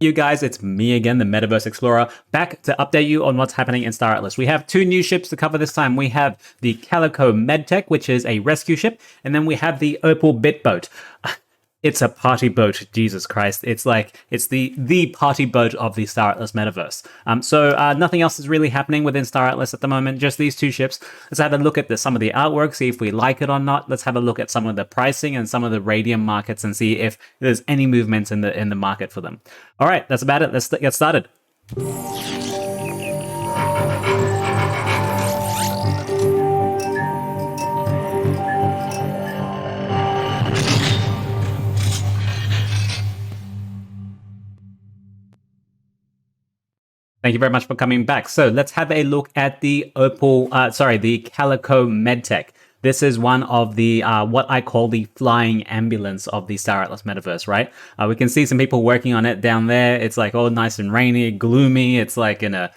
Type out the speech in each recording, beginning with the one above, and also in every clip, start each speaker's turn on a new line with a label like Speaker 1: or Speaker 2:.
Speaker 1: You guys, it's me again, the Metaverse Explorer, back to update you on what's happening in Star Atlas. We have two new ships to cover this time. We have the Calico Medtech, which is a rescue ship, and then we have the Opal Bit Boat. It's a party boat, Jesus Christ. It's the party boat of the Star Atlas metaverse. So nothing else is really happening within Star Atlas at the moment, just these two ships. Let's have a look at some of the artwork, see if we like it or not. Let's have a look at some of the pricing and some of the radium markets and see if there's any movements in the market for them. All right, that's about it. Let's get started. Thank you very much for coming back. So let's have a look at the the Calico Medtech. This is one of the what I call the flying ambulance of the Star Atlas metaverse, right? We can see some people working on it down there. It's like all nice and rainy, gloomy. It's like in a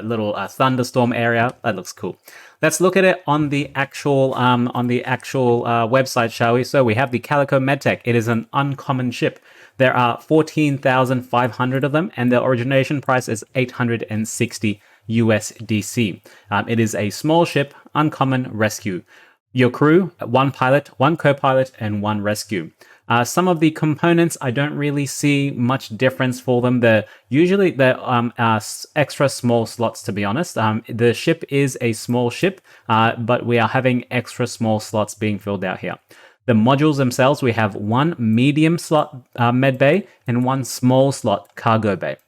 Speaker 1: little thunderstorm area. That looks cool. Let's look at it on the actual website, shall we? So we have the Calico Medtech. It is an uncommon ship. There are 14,500 of them, and the origination price is 860 USDC. It is a small ship, uncommon rescue. Your crew, one pilot, one co-pilot, and one rescue. Some of the components, I don't really see much difference for them. They're extra small slots, to be honest. The ship is a small ship, but we are having extra small slots being filled out here. The modules themselves, we have one medium slot med bay and one small slot cargo bay.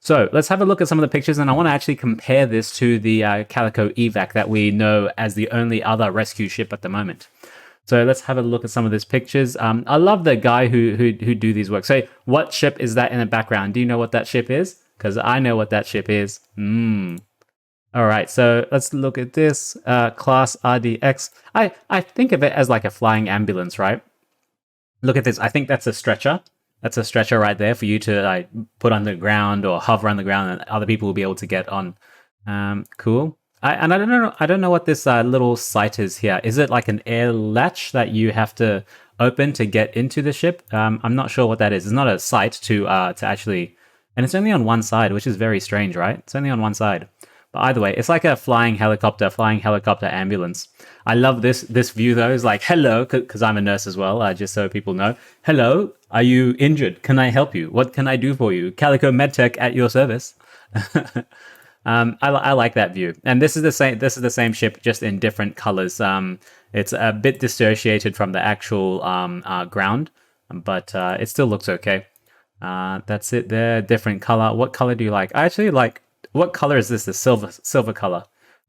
Speaker 1: So let's have a look at some of the pictures, and I want to actually compare this to the Calico Evac that we know as the only other rescue ship at the moment. So let's have a look at some of these pictures. I love the guy who do these work. So what ship is that in the background? Do you know what that ship is? Because I know what that ship is. All right, so let's look at this class RDX. I think of it as like a flying ambulance, right? Look at this. I think that's a stretcher. That's a stretcher right there for you to like put on the ground or hover on the ground, and other people will be able to get on. Cool. I don't know what this little sight is here. Is it like an air latch that you have to open to get into the ship? I'm not sure what that is. It's not a sight to actually, and it's only on one side, which is very strange, right? It's only on one side. But either way, it's like a flying helicopter ambulance. I love this view though. It's like, hello, because I'm a nurse as well, just so people know. Hello, are you injured? Can I help you? What can I do for you? Calico Medtech at your service. I like that view. And this is the same ship, just in different colors. It's a bit dissociated from the actual ground, but it still looks okay. That's it there. Different color. What color do you like? I actually like. What color is this? The silver color.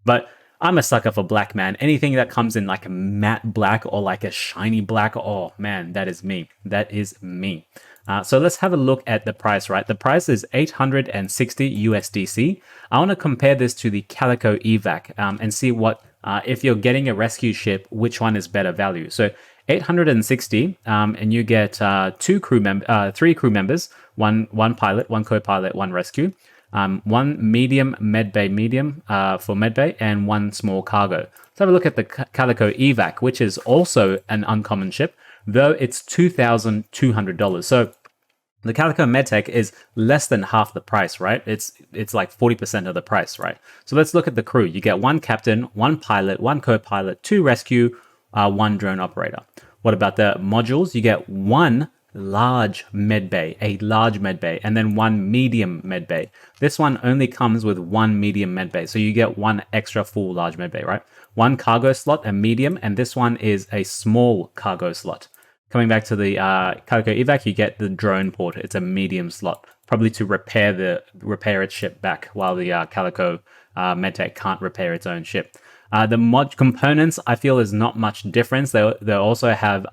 Speaker 1: But I'm a sucker for black, man. Anything that comes in like a matte black or like a shiny black, oh man, that is me. That is me. So let's have a look at the price, right? The price is 860 USDC. I want to compare this to the Calico Evac and see what, if you're getting a rescue ship, which one is better value. So 860, and you get three crew members, one pilot, one co-pilot, one rescue. One medium medbay for medbay, and one small cargo. Let's have a look at the Calico Evac, which is also an uncommon ship, though it's $2,200. So the Calico Medtech is less than half the price, right? It's like 40% of the price, right? So let's look at the crew. You get one captain, one pilot, one co-pilot, two rescue, one drone operator. What about the modules? You get one large medbay, and then one medium medbay. This one only comes with one medium medbay, so you get one extra full large medbay, right? One cargo slot, a medium, and this one is a small cargo slot. Coming back to the Calico Evac, you get the drone port. It's a medium slot, probably to repair its ship back, while the Calico Medtech can't repair its own ship. The mod components, I feel, is not much difference. They also have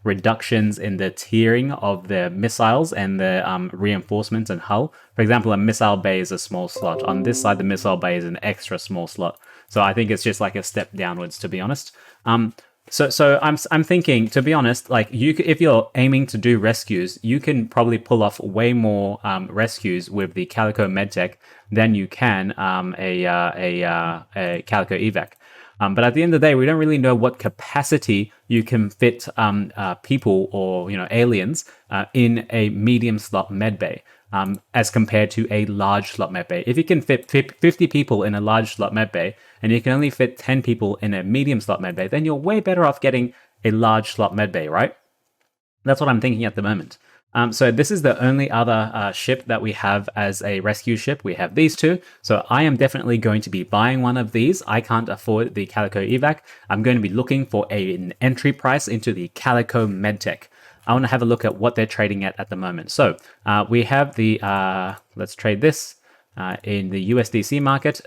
Speaker 1: reductions in the tiering of their missiles and the reinforcements and hull. For example, a missile bay is a small slot. On this side, the missile bay is an extra small slot. So I think it's just like a step downwards, to be honest. So I'm thinking, to be honest, like if you're aiming to do rescues, you can probably pull off way more rescues with the Calico Medtech than you can a Calico Evac. But at the end of the day, we don't really know what capacity you can fit people or aliens in a medium slot medbay. as compared to a large slot med bay. If you can fit 50 people in a large slot med bay and you can only fit 10 people in a medium slot med bay, then you're way better off getting a large slot med bay, right? That's what I'm thinking at the moment. So this is the only other ship that we have as a rescue ship. We have these two. So I am definitely going to be buying one of these. I can't afford the Calico Evac. I'm going to be looking for an entry price into the Calico Medtech. I want to have a look at what they're trading at the moment. So we have the, let's trade this in the USDC market.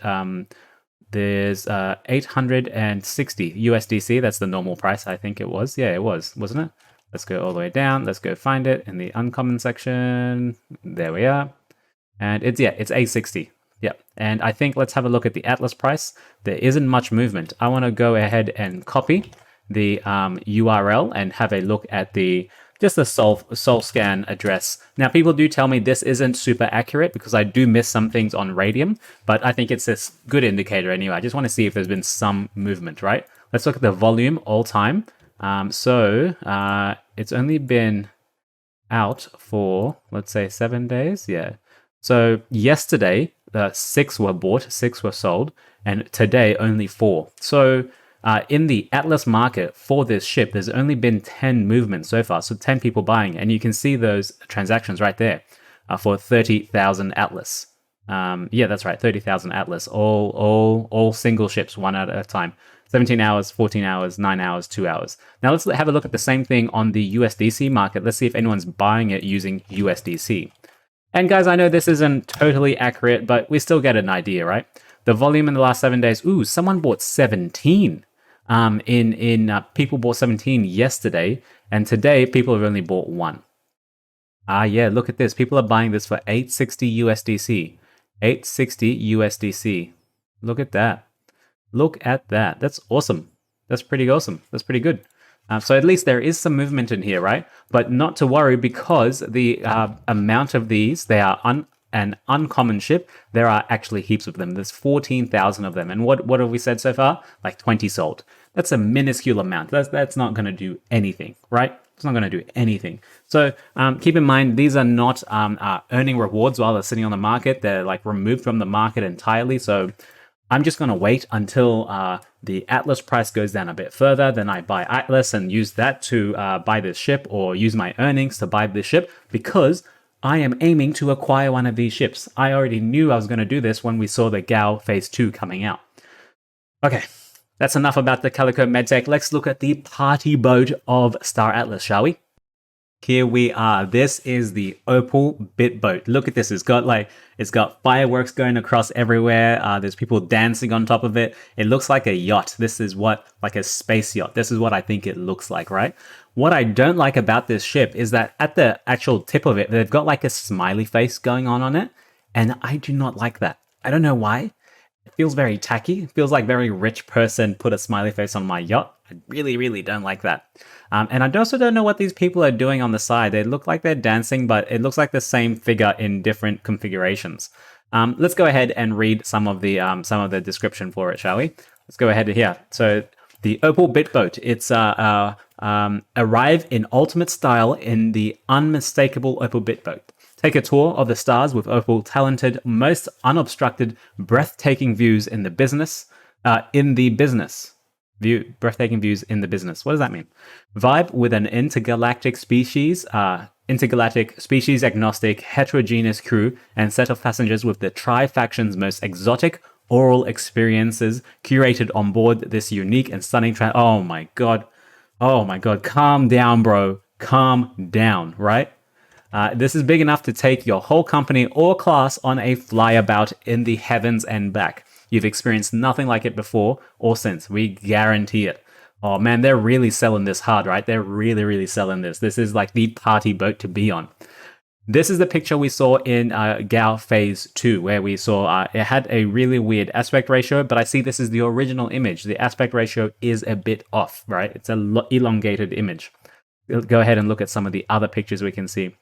Speaker 1: There's 860 USDC. That's the normal price, I think it was. Yeah, it was, wasn't it? Let's go all the way down. Let's go find it in the uncommon section. There we are. And it's 860. Yeah. And I think let's have a look at the Atlas price. There isn't much movement. I want to go ahead and copy the URL and have a look at just the Sol Scan address. Now, people do tell me this isn't super accurate because I do miss some things on Radium, but I think it's a good indicator anyway. I just want to see if there's been some movement, right? Let's look at the volume all time. It's only been out for, let's say, 7 days. Yeah. So yesterday, 6 were bought, 6 were sold, and today only 4. So in the Atlas market for this ship, there's only been 10 movements so far. So 10 people buying, and you can see those transactions right there for 30,000 Atlas. Yeah, that's right, 30,000 Atlas, all single ships, one at a time. 17 hours, 14 hours, 9 hours, 2 hours. Now let's have a look at the same thing on the USDC market. Let's see if anyone's buying it using USDC. And guys, I know this isn't totally accurate, but we still get an idea, right? The volume in the last 7 days, ooh, someone bought 17. People bought 17 yesterday, and today people have only bought 1. Yeah, look at this. People are buying this for 860 USDC. 860 USDC. Look at that. Look at that. That's awesome. That's pretty awesome. That's pretty good. So at least there is some movement in here, right? But not to worry, because the amount of these, they are an uncommon ship. There are actually heaps of them. There's 14,000 of them. And what have we said so far? Like 20 sold. That's a minuscule amount. That's not going to do anything, right? It's not going to do anything. So keep in mind, these are not earning rewards while they're sitting on the market. They're like removed from the market entirely. So I'm just going to wait until the Atlas price goes down a bit further. Then I buy Atlas and use that to buy this ship, or use my earnings to buy this ship, because I am aiming to acquire one of these ships. I already knew I was going to do this when we saw the GAL Phase 2 coming out. Okay, that's enough about the Calico Medtech. Let's look at the party boat of Star Atlas, shall we? Here we are. This is the Opal Bit Boat. Look at this. It's got fireworks going across everywhere. There's people dancing on top of it. It looks like a yacht. This is like a space yacht. This is what I think it looks like, right? What I don't like about this ship is that at the actual tip of it, they've got like a smiley face going on it. And I do not like that. I don't know why. It feels very tacky. It feels like very rich person put a smiley face on my yacht. I really, really don't like that. And I also don't know what these people are doing on the side. They look like they're dancing, but it looks like the same figure in different configurations. Let's go ahead and read some of the description for it, shall we? Let's go ahead here. So the Opal Bit Boat. It's arrive in ultimate style in the unmistakable Opal Bit Boat. Take a tour of the stars with Opal talented, most unobstructed, breathtaking views in the business. Breathtaking views in the business. What does that mean? Vibe with an intergalactic species agnostic, heterogeneous crew and set of passengers with the tri-faction's most exotic oral experiences curated on board this unique and stunning oh my god. Calm down, bro. Calm down, right? This is big enough to take your whole company or class on a flyabout in the heavens and back. You've experienced nothing like it before or since. We guarantee it. Oh man, they're really selling this hard, right? They're really, really selling this. This is like the party boat to be on. This is the picture we saw in GAL Phase 2, where we saw it had a really weird aspect ratio, but I see this is the original image. The aspect ratio is a bit off, right? It's an elongated image. Go ahead and look at some of the other pictures we can see.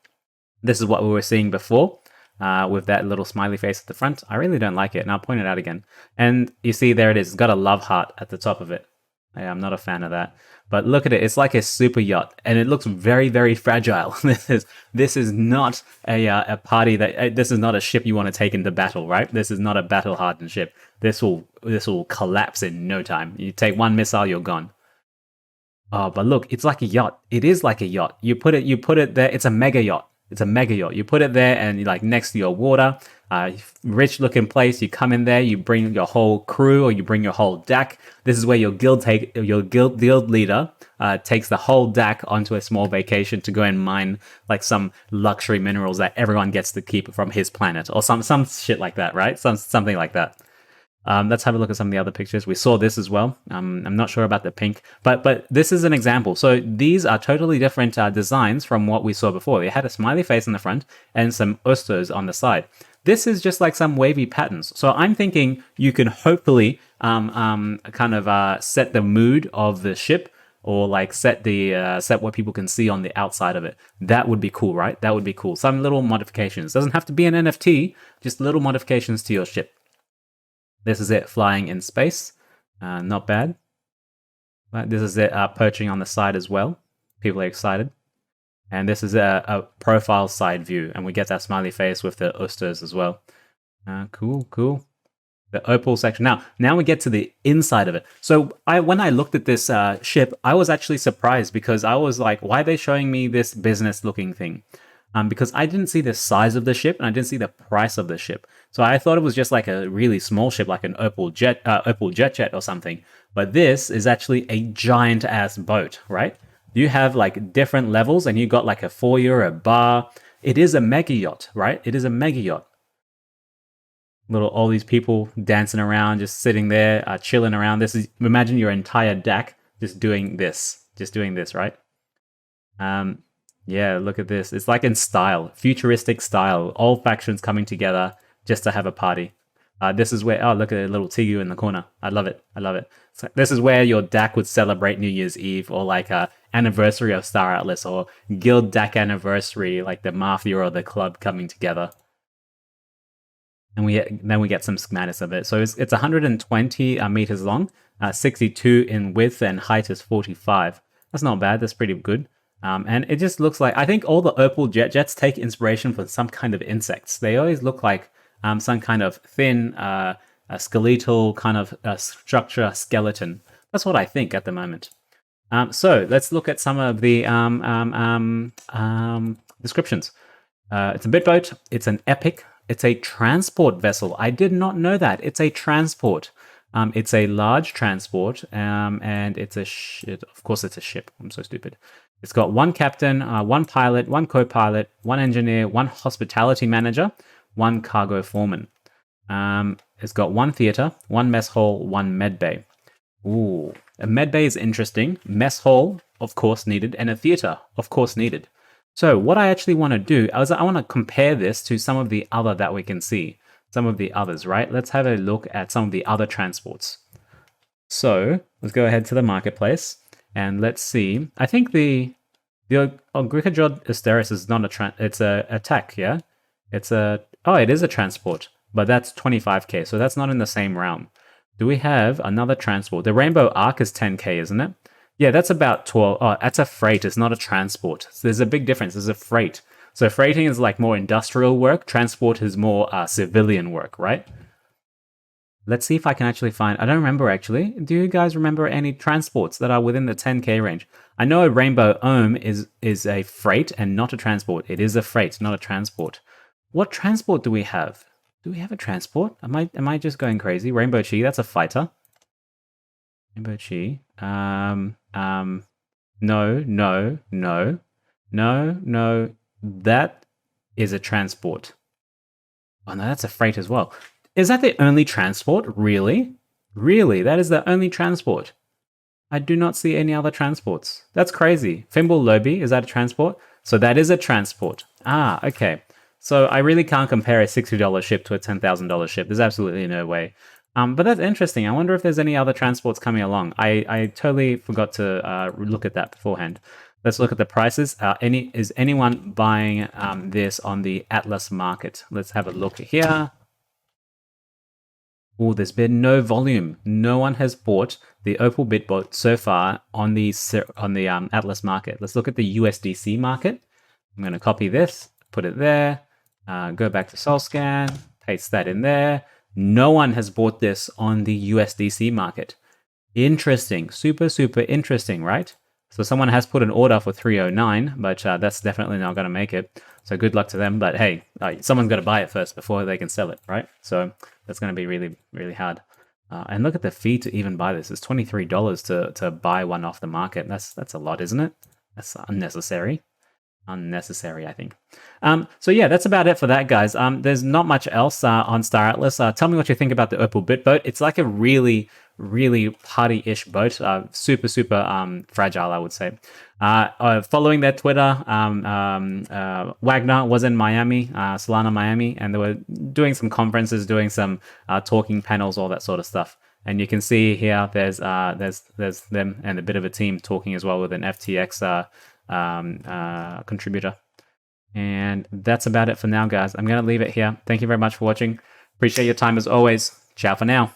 Speaker 1: This is what we were seeing before. With that little smiley face at the front. I really don't like it, and I'll point it out again. And you see there it is. It's got a love heart at the top of it. Yeah, I'm not a fan of that. But look at it. It's like a super yacht, and it looks very, very fragile. This is not a party that this is not a ship you want to take into battle, right? This is not a battle hardened ship. This will collapse in no time. You take one missile, you're gone. Oh, but look, it's like a yacht. It is like a yacht. You put it there. It's a mega yacht. It's a mega yacht. You put it there, and you're like next to your water, rich looking place. You come in there, you bring your whole crew, or you bring your whole DAC. This is where your guild leader takes the whole DAC onto a small vacation to go and mine like some luxury minerals that everyone gets to keep from his planet, or some shit like that, right? Something like that. Let's have a look at some of the other pictures. We saw this as well. I'm not sure about the pink, but this is an example. So these are totally different designs from what we saw before. They had a smiley face in the front and some oysters on the side. This is just like some wavy patterns. So I'm thinking you can hopefully kind of set the mood of the ship, or like set what people can see on the outside of it. That would be cool, right? That would be cool. Some little modifications. Doesn't have to be an NFT, just little modifications to your ship. This is it flying in space. Not bad. Right, this is it perching on the side as well. People are excited. And this is a profile side view. And we get that smiley face with the oysters as well. Cool, cool. The opal section. Now we get to the inside of it. So when I looked at this ship, I was actually surprised because I was like, why are they showing me this business looking thing? Because I didn't see the size of the ship and I didn't see the price of the ship. So I thought it was just like a really small ship, like an Opal Jet or something. But this is actually a giant ass boat, right? You have like different levels and you got like a foyer, a bar. It is a mega yacht, right? It is a mega yacht. All these people dancing around, just sitting there, chilling around. Imagine your entire DAC just doing this, right? Yeah, look at this. It's like in style, futuristic style. All factions coming together just to have a party. This is where, look at a little Tigu in the corner. I love it. So this is where your DAC would celebrate New Year's Eve, or like a anniversary of Star Atlas, or guild DAC anniversary, like the mafia or the club coming together. And then we get some schematics of it. So it's 120 meters long, 62 in width, and height is 45. That's not bad. That's pretty good. And it just looks like, I think all the Opal jets take inspiration from some kind of insects. They always look like some kind of thin, skeletal kind of structure, skeleton. That's what I think at the moment. So let's look at some of the descriptions. It's a bit boat. It's an epic. It's a transport vessel. I did not know that. It's a transport. It's a large transport, and it's a shit. Of course, it's a ship. I'm so stupid. It's got one captain, one pilot, one co-pilot, one engineer, one hospitality manager, one cargo foreman. It's got one theater, one mess hall, one med bay. Ooh, a med bay is interesting. Mess hall, of course, needed, and a theater, of course, needed. So what I actually want to do is I want to compare this to some of the other that we can see. Some of the others, right? Let's have a look at some of the other transports. So let's go ahead to the marketplace and let's see. I think the Grikajod Asteris is not it's a attack, yeah? It is a transport, but that's 25k, so that's not in the same realm. Do we have another transport? The Rainbow Arc is 10k, isn't it? Yeah, that's about 12. Oh, that's a freight. It's not a transport. So there's a big difference. There's a freight. So freighting is like more industrial work. Transport is more civilian work, right? Let's see if I can actually find... I don't remember, actually. Do you guys remember any transports that are within the 10k range? I know a Rainbow Ohm is a freight and not a transport. It is a freight, not a transport. What transport do we have? Do we have a transport? Am I just going crazy? Rainbow Chi, that's a fighter. Rainbow Chi. No. That is a transport. Oh no, that's a freight as well. Is that the only transport? Really? Really? That is the only transport? I do not see any other transports. That's crazy. Fimble Lobi, is that a transport? So that is a transport. Ah, okay. So I really can't compare a $60 ship to a $10,000 ship. There's absolutely no way. But that's interesting. I wonder if there's any other transports coming along. I totally forgot to look at that beforehand. Let's look at the prices. Is anyone buying this on the Atlas market? Let's have a look here. Oh, there's been no volume. No one has bought the Opal Bit Boat so far on the Atlas market. Let's look at the USDC market. I'm going to copy this, put it there, go back to SolScan, paste that in there. No one has bought this on the USDC market. Interesting. Super, super interesting, right? So someone has put an order for 309, but that's definitely not going to make it. So good luck to them. But hey, someone's got to buy it first before they can sell it, right? So that's going to be really, really hard. And look at the fee to even buy this. It's $23 to buy one off the market. That's a lot, isn't it? That's unnecessary. Unnecessary, I think. So yeah, that's about it for that, guys. There's not much else on Star Atlas. Tell me what you think about the Opal Bit Boat. It's like a really party-ish boat. Super fragile, I would say. Following their Twitter, Wagner was in Miami, Solana Miami, and they were doing some conferences, doing some talking panels, all that sort of stuff. And you can see here, there's them and a bit of a team talking as well with an FTX contributor. And that's about it for now, guys. I'm going to leave it here. Thank you very much for watching. Appreciate your time as always. Ciao for now.